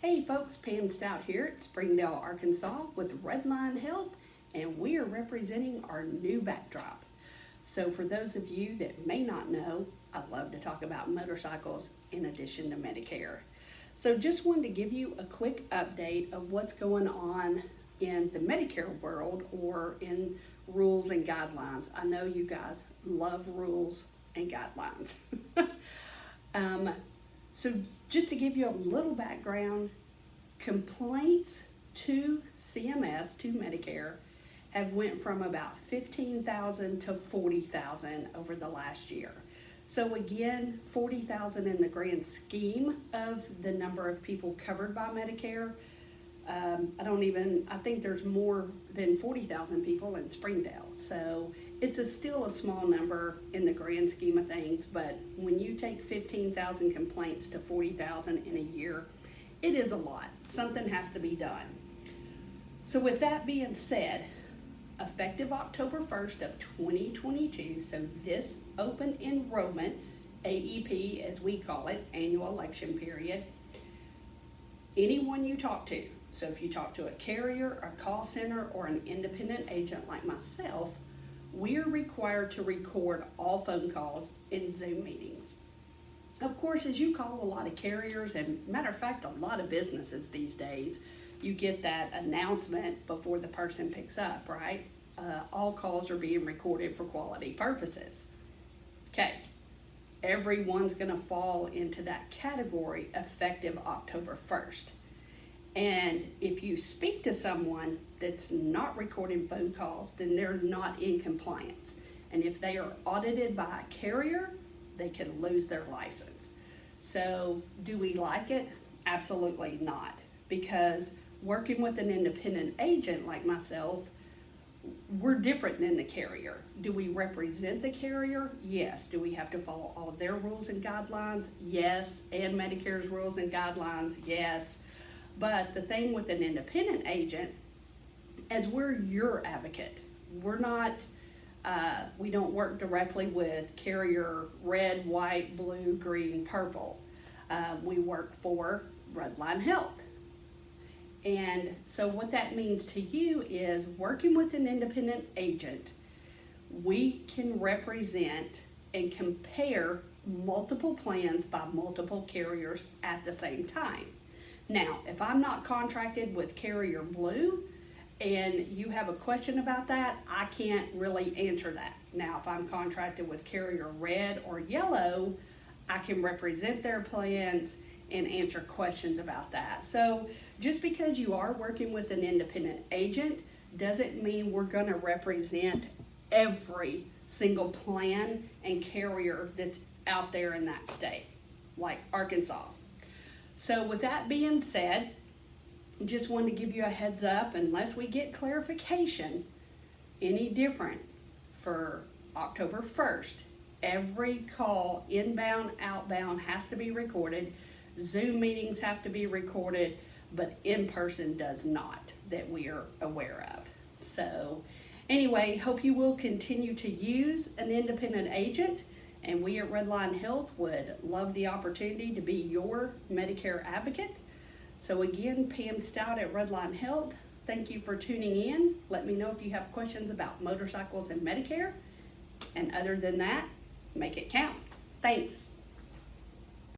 Hey folks, Pam Stout here at Springdale, Arkansas with Redline Health, and we are representing our new backdrop. So for those of you that may not know, I love to talk about motorcycles in addition to Medicare. So just wanted to give you a quick update of what's going on in the Medicare world or in rules and guidelines. I know you guys love rules and guidelines. So just to give you a little background, complaints to CMS, to Medicare, have went from about 15,000 to 40,000 over the last year. So again, 40,000 in the grand scheme of the number of people covered by Medicare. I think there's more than 40,000 people in Springdale. So it's still a small number in the grand scheme of things, but when you take 15,000 complaints to 40,000 in a year, it is a lot. Something has to be done. So with that being said, effective October 1st of 2022, so this open enrollment, AEP as we call it, annual election period, anyone you talk to, so if you talk to a carrier, a call center, or an independent agent like myself, we are required to record all phone calls in Zoom meetings. Of course, as you call a lot of carriers, and matter of fact, a lot of businesses these days, you get that announcement before the person picks up, right? All calls are being recorded for quality purposes. Okay, everyone's gonna fall into that category effective October 1st. And if you speak to someone that's not recording phone calls, then they're not in compliance. And if they are audited by a carrier, they can lose their license. So do we like it? Absolutely not. Because working with an independent agent like myself, we're different than the carrier. Do we represent the carrier? Yes. Do we have to follow all of their rules and guidelines? Yes. And Medicare's rules and guidelines? Yes. But the thing with an independent agent is we're your advocate. We're not, we don't work directly with carrier red, white, blue, green, purple. We work for Redline Health. And so what that means to you is working with an independent agent, we can represent and compare multiple plans by multiple carriers at the same time. Now, if I'm not contracted with Carrier Blue and you have a question about that, I can't really answer that. Now, if I'm contracted with Carrier Red or Yellow, I can represent their plans and answer questions about that. So just because you are working with an independent agent doesn't mean we're going to represent every single plan and carrier that's out there in that state, like Arkansas. So with that being said, just wanted to give you a heads up, unless we get clarification any different for October 1st, every call, inbound, outbound, has to be recorded. Zoom meetings have to be recorded, but in-person does not, that we are aware of. So anyway, hope you will continue to use an independent agent. And we at Redline Health would love the opportunity to be your Medicare advocate. So again, Pam Stout at Redline Health, thank you for tuning in. Let me know if you have questions about motorcycles and Medicare. And other than that, make it count. Thanks.